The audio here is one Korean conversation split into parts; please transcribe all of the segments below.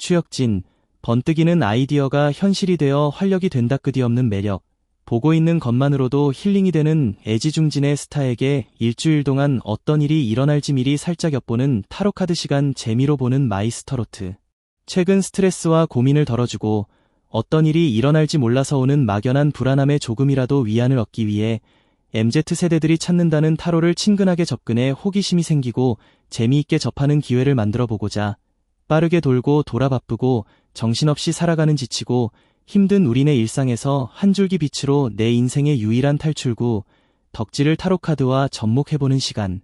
추혁진, 번뜩이는 아이디어가 현실이 되어 활력이 된다. 끝이없는 매력. 보고 있는 것만으로도 힐링이 되는 애지중진의 스타에게 일주일 동안 어떤 일이 일어날지 미리 살짝 엿보는 타로카드 시간. 재미로 보는 마이스터로트. 최근 스트레스와 고민을 덜어주고 어떤 일이 일어날지 몰라서 오는 막연한 불안함에 조금이라도 위안을 얻기 위해 MZ세대들이 찾는다는 타로를 친근하게 접근해 호기심이 생기고 재미있게 접하는 기회를 만들어 보고자 빠르게 돌고 돌아 바쁘고 정신없이 살아가는 지치고 힘든 우리네 일상에서 한 줄기 빛으로 내 인생의 유일한 탈출구 덕질을 타로카드와 접목해보는 시간.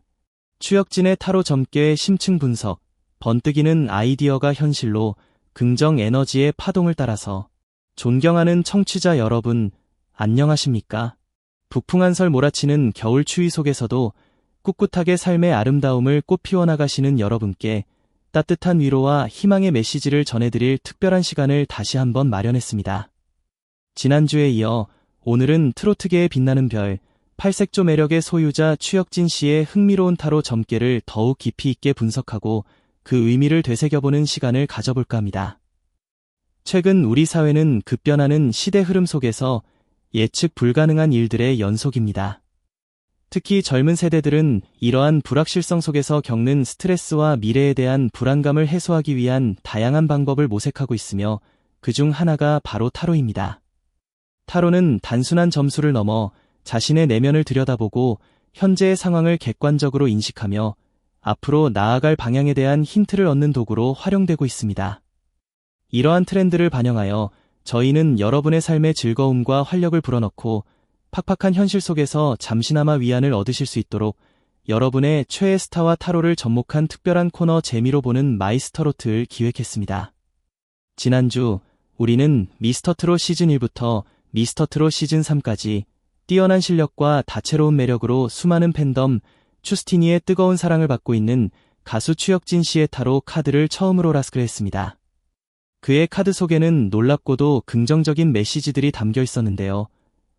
추혁진의 타로 점괘의 심층 분석. 번뜩이는 아이디어가 현실로 긍정 에너지의 파동을 따라서. 존경하는 청취자 여러분, 안녕하십니까? 북풍한설 몰아치는 겨울 추위 속에서도 꿋꿋하게 삶의 아름다움을 꽃 피워나가시는 여러분께 따뜻한 위로와 희망의 메시지를 전해드릴 특별한 시간을 다시 한번 마련했습니다. 지난주에 이어 오늘은 트로트계의 빛나는 별, 팔색조 매력의 소유자 추혁진 씨의 흥미로운 타로 점괘를 더욱 깊이 있게 분석하고 그 의미를 되새겨보는 시간을 가져볼까 합니다. 최근 우리 사회는 급변하는 시대 흐름 속에서 예측 불가능한 일들의 연속입니다. 특히 젊은 세대들은 이러한 불확실성 속에서 겪는 스트레스와 미래에 대한 불안감을 해소하기 위한 다양한 방법을 모색하고 있으며 그중 하나가 바로 타로입니다. 타로는 단순한 점수를 넘어 자신의 내면을 들여다보고 현재의 상황을 객관적으로 인식하며 앞으로 나아갈 방향에 대한 힌트를 얻는 도구로 활용되고 있습니다. 이러한 트렌드를 반영하여 저희는 여러분의 삶의 즐거움과 활력을 불어넣고 팍팍한 현실 속에서 잠시나마 위안을 얻으실 수 있도록 여러분의 최애 스타와 타로를 접목한 특별한 코너 재미로 보는 마이스터로트를 기획했습니다. 지난주 우리는 미스터트롯 시즌 1부터 미스터트롯 시즌 3까지 뛰어난 실력과 다채로운 매력으로 수많은 팬덤, 추스티니의 뜨거운 사랑을 받고 있는 가수 추혁진 씨의 타로 카드를 처음으로 라스크했습니다. 그의 카드 속에는 놀랍고도 긍정적인 메시지들이 담겨 있었는데요.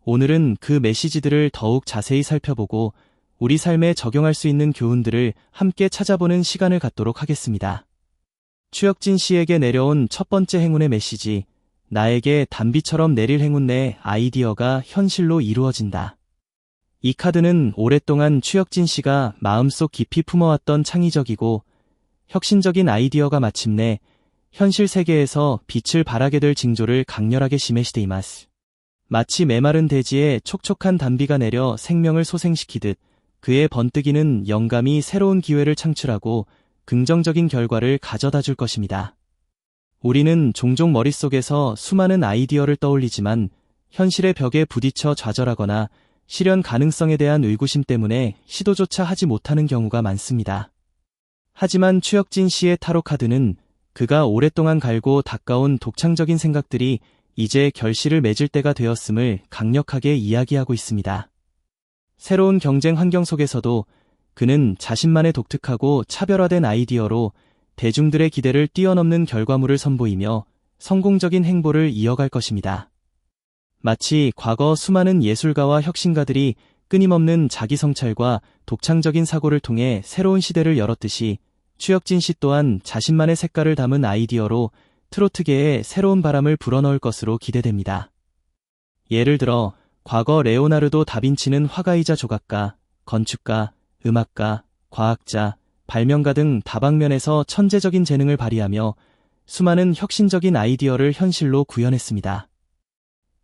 오늘은 그 메시지들을 더욱 자세히 살펴보고 우리 삶에 적용할 수 있는 교훈들을 함께 찾아보는 시간을 갖도록 하겠습니다. 추혁진 씨에게 내려온 첫 번째 행운의 메시지, 나에게 단비처럼 내릴 행운. 내 아이디어가 현실로 이루어진다. 이 카드는 오랫동안 추혁진 씨가 마음속 깊이 품어왔던 창의적이고 혁신적인 아이디어가 마침내 현실 세계에서 빛을 발하게 될 징조를 강렬하게示しています. 마치 메마른 대지에 촉촉한 단비가 내려 생명을 소생시키듯 그의 번뜩이는 영감이 새로운 기회를 창출하고 긍정적인 결과를 가져다 줄 것입니다. 우리는 종종 머릿속에서 수많은 아이디어를 떠올리지만 현실의 벽에 부딪혀 좌절하거나 실현 가능성에 대한 의구심 때문에 시도조차 하지 못하는 경우가 많습니다. 하지만 추혁진 씨의 타로 카드는 그가 오랫동안 갈고 닦아온 독창적인 생각들이 이제 결실을 맺을 때가 되었음을 강력하게 이야기하고 있습니다. 새로운 경쟁 환경 속에서도 그는 자신만의 독특하고 차별화된 아이디어로 대중들의 기대를 뛰어넘는 결과물을 선보이며 성공적인 행보를 이어갈 것입니다. 마치 과거 수많은 예술가와 혁신가들이 끊임없는 자기 성찰과 독창적인 사고를 통해 새로운 시대를 열었듯이 추혁진 씨 또한 자신만의 색깔을 담은 아이디어로 트로트계에 새로운 바람을 불어넣을 것으로 기대됩니다. 예를 들어 과거 레오나르도 다빈치는 화가이자 조각가, 건축가, 음악가, 과학자, 발명가 등 다방면에서 천재적인 재능을 발휘하며 수많은 혁신적인 아이디어를 현실로 구현했습니다.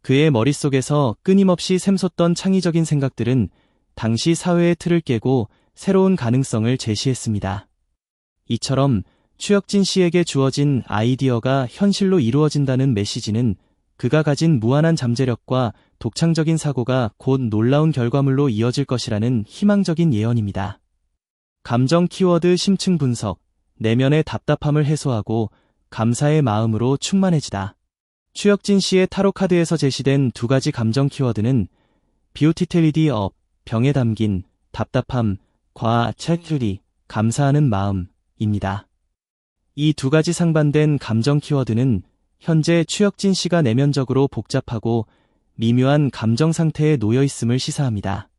그의 머릿속에서 끊임없이 샘솟던 창의적인 생각들은 당시 사회의 틀을 깨고 새로운 가능성을 제시했습니다. 이처럼 추혁진 씨에게 주어진 아이디어가 현실로 이루어진다는 메시지는 그가 가진 무한한 잠재력과 독창적인 사고가 곧 놀라운 결과물로 이어질 것이라는 희망적인 예언입니다. 감정 키워드 심층 분석, 내면의 답답함을 해소하고 감사의 마음으로 충만해지다. 추혁진 씨의 타로 카드에서 제시된 두 가지 감정 키워드는 비오티텔리디 업, 병에 담긴 답답함, 과 찰트리, 감사하는 마음입니다. 이 두 가지 상반된 감정 키워드는 현재 추혁진 씨가 내면적으로 복잡하고 미묘한 감정 상태에 놓여 있음을 시사합니다.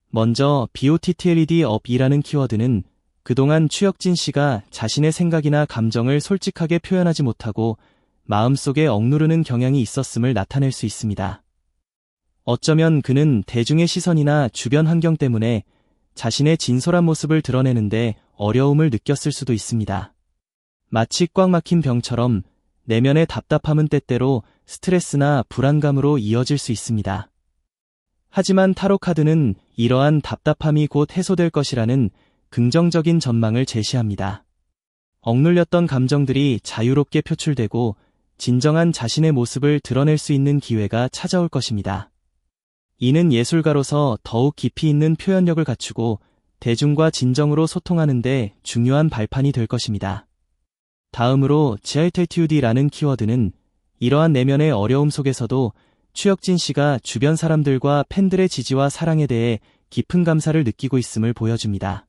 먼저 BOTTLED up이라는 키워드는 그동안 추혁진 씨가 자신의 생각이나 감정을 솔직하게 표현하지 못하고 마음속에 억누르는 경향이 있었음을 나타낼 수 있습니다. 어쩌면 그는 대중의 시선이나 주변 환경 때문에 자신의 진솔한 모습을 드러내는데 어려움을 느꼈을 수도 있습니다. 마치 꽉 막힌 병처럼 내면의 답답함은 때때로 스트레스나 불안감으로 이어질 수 있습니다. 하지만 타로 카드는 이러한 답답함이 곧 해소될 것이라는 긍정적인 전망을 제시합니다. 억눌렸던 감정들이 자유롭게 표출되고 진정한 자신의 모습을 드러낼 수 있는 기회가 찾아올 것입니다. 이는 예술가로서 더욱 깊이 있는 표현력을 갖추고 대중과 진정으로 소통하는 데 중요한 발판이 될 것입니다. 다음으로 지알테튜디라는 키워드는 이러한 내면의 어려움 속에서도 추혁진 씨가 주변 사람들과 팬들의 지지와 사랑에 대해 깊은 감사를 느끼고 있음을 보여줍니다.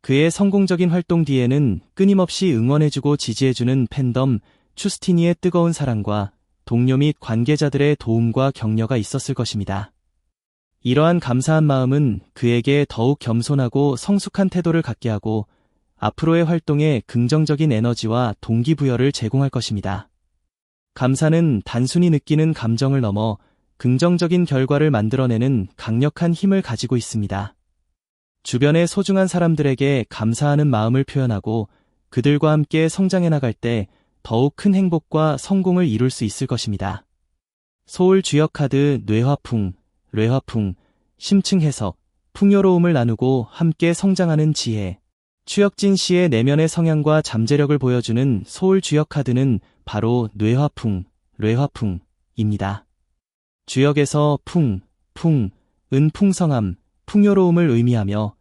그의 성공적인 활동 뒤에는 끊임없이 응원해주고 지지해주는 팬덤, 추스티니의 뜨거운 사랑과 동료 및 관계자들의 도움과 격려가 있었을 것입니다. 이러한 감사한 마음은 그에게 더욱 겸손하고 성숙한 태도를 갖게 하고 앞으로의 활동에 긍정적인 에너지와 동기부여를 제공할 것입니다. 감사는 단순히 느끼는 감정을 넘어 긍정적인 결과를 만들어내는 강력한 힘을 가지고 있습니다. 주변의 소중한 사람들에게 감사하는 마음을 표현하고 그들과 함께 성장해 나갈 때 더욱 큰 행복과 성공을 이룰 수 있을 것입니다. 소울 주역 카드 뇌화풍, 심층 해석, 풍요로움을 나누고 함께 성장하는 지혜. 추혁진 씨의 내면의 성향과 잠재력을 보여주는 소울 주역 카드는 바로 뇌화풍입니다. 주역에서 은 풍성함, 풍요로움을 의미하며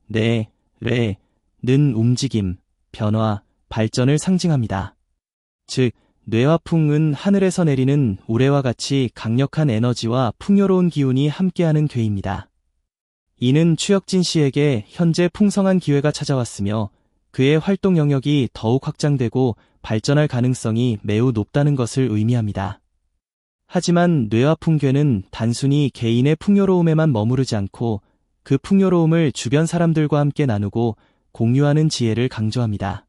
는 움직임, 변화, 발전을 상징합니다. 즉, 뇌화풍은 하늘에서 내리는 우레와 같이 강력한 에너지와 풍요로운 기운이 함께하는 괴입니다. 이는 추혁진 씨에게 현재 풍성한 기회가 찾아왔으며 그의 활동 영역이 더욱 확장되고 발전할 가능성이 매우 높다는 것을 의미합니다. 하지만 뇌화풍괴는 단순히 개인의 풍요로움에만 머무르지 않고 그 풍요로움을 주변 사람들과 함께 나누고 공유하는 지혜를 강조합니다.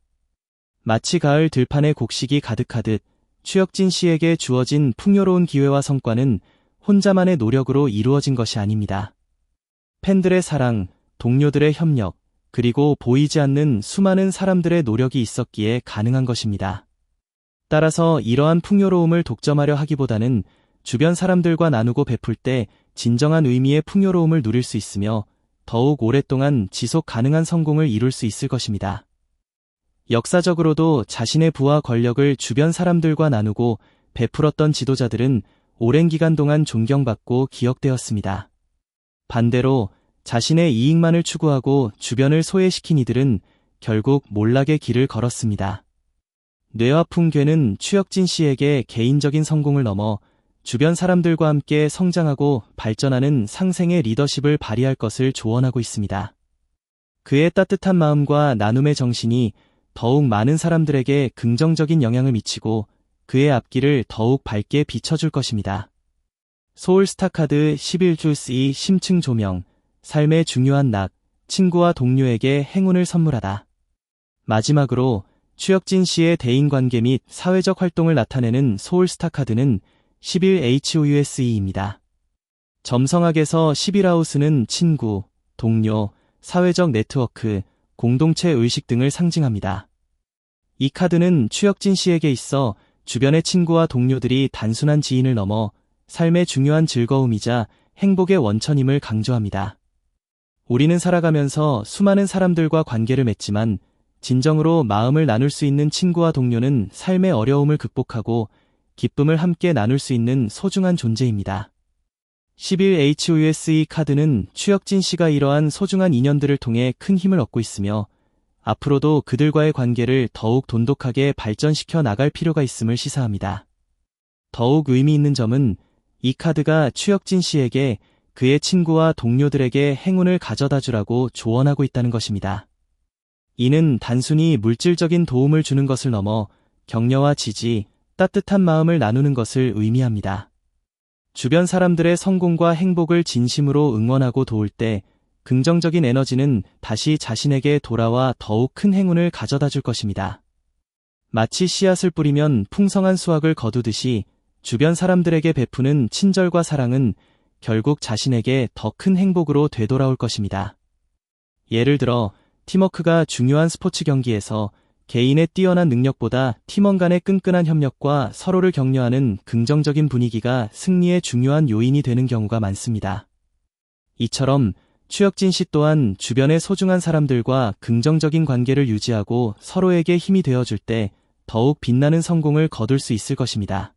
마치 가을 들판에 곡식이 가득하듯 추혁진 씨에게 주어진 풍요로운 기회와 성과는 혼자만의 노력으로 이루어진 것이 아닙니다. 팬들의 사랑, 동료들의 협력, 그리고 보이지 않는 수많은 사람들의 노력이 있었기에 가능한 것입니다. 따라서 이러한 풍요로움을 독점하려 하기보다는 주변 사람들과 나누고 베풀 때 진정한 의미의 풍요로움을 누릴 수 있으며 더욱 오랫동안 지속 가능한 성공을 이룰 수 있을 것입니다. 역사적으로도 자신의 부와 권력을 주변 사람들과 나누고 베풀었던 지도자들은 오랜 기간 동안 존경받고 기억되었습니다. 반대로 자신의 이익만을 추구하고 주변을 소외시킨 이들은 결국 몰락의 길을 걸었습니다. 뇌화풍괴는 추혁진 씨에게 개인적인 성공을 넘어 주변 사람들과 함께 성장하고 발전하는 상생의 리더십을 발휘할 것을 조언하고 있습니다. 그의 따뜻한 마음과 나눔의 정신이 더욱 많은 사람들에게 긍정적인 영향을 미치고 그의 앞길을 더욱 밝게 비춰줄 것입니다. 소울스타 카드 11주스 심층 조명, 삶의 중요한 낙, 친구와 동료에게 행운을 선물하다. 마지막으로 추혁진 씨의 대인관계 및 사회적 활동을 나타내는 소울스타 카드는 11HOUSE입니다. 점성학에서 11하우스는 친구, 동료, 사회적 네트워크, 공동체 의식 등을 상징합니다. 이 카드는 추혁진 씨에게 있어 주변의 친구와 동료들이 단순한 지인을 넘어 삶의 중요한 즐거움이자 행복의 원천임을 강조합니다. 우리는 살아가면서 수많은 사람들과 관계를 맺지만 진정으로 마음을 나눌 수 있는 친구와 동료는 삶의 어려움을 극복하고 기쁨을 함께 나눌 수 있는 소중한 존재입니다. 11HOUSE 카드는 추혁진 씨가 이러한 소중한 인연들을 통해 큰 힘을 얻고 있으며 앞으로도 그들과의 관계를 더욱 돈독하게 발전시켜 나갈 필요가 있음을 시사합니다. 더욱 의미 있는 점은 이 카드가 추혁진 씨에게 그의 친구와 동료들에게 행운을 가져다 주라고 조언하고 있다는 것입니다. 이는 단순히 물질적인 도움을 주는 것을 넘어 격려와 지지, 따뜻한 마음을 나누는 것을 의미합니다. 주변 사람들의 성공과 행복을 진심으로 응원하고 도울 때 긍정적인 에너지는 다시 자신에게 돌아와 더욱 큰 행운을 가져다 줄 것입니다. 마치 씨앗을 뿌리면 풍성한 수확을 거두듯이 주변 사람들에게 베푸는 친절과 사랑은 결국 자신에게 더 큰 행복으로 되돌아올 것입니다. 예를 들어 팀워크가 중요한 스포츠 경기에서 개인의 뛰어난 능력보다 팀원 간의 끈끈한 협력과 서로를 격려하는 긍정적인 분위기가 승리의 중요한 요인이 되는 경우가 많습니다. 이처럼 추혁진 씨 또한 주변의 소중한 사람들과 긍정적인 관계를 유지하고 서로에게 힘이 되어줄 때 더욱 빛나는 성공을 거둘 수 있을 것입니다.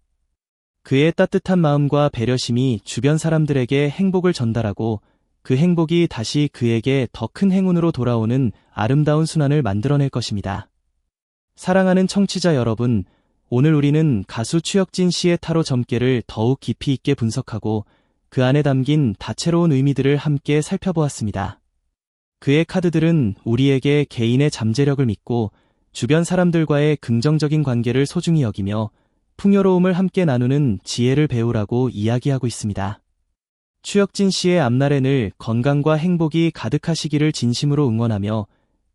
그의 따뜻한 마음과 배려심이 주변 사람들에게 행복을 전달하고 그 행복이 다시 그에게 더 큰 행운으로 돌아오는 아름다운 순환을 만들어낼 것입니다. 사랑하는 청취자 여러분, 오늘 우리는 가수 추혁진 씨의 타로 점괘를 더욱 깊이 있게 분석하고 그 안에 담긴 다채로운 의미들을 함께 살펴보았습니다. 그의 카드들은 우리에게 개인의 잠재력을 믿고 주변 사람들과의 긍정적인 관계를 소중히 여기며 풍요로움을 함께 나누는 지혜를 배우라고 이야기하고 있습니다. 추혁진 씨의 앞날에 늘 건강과 행복이 가득하시기를 진심으로 응원하며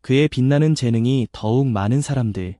그의 빛나는 재능이 더욱 많은 사람들,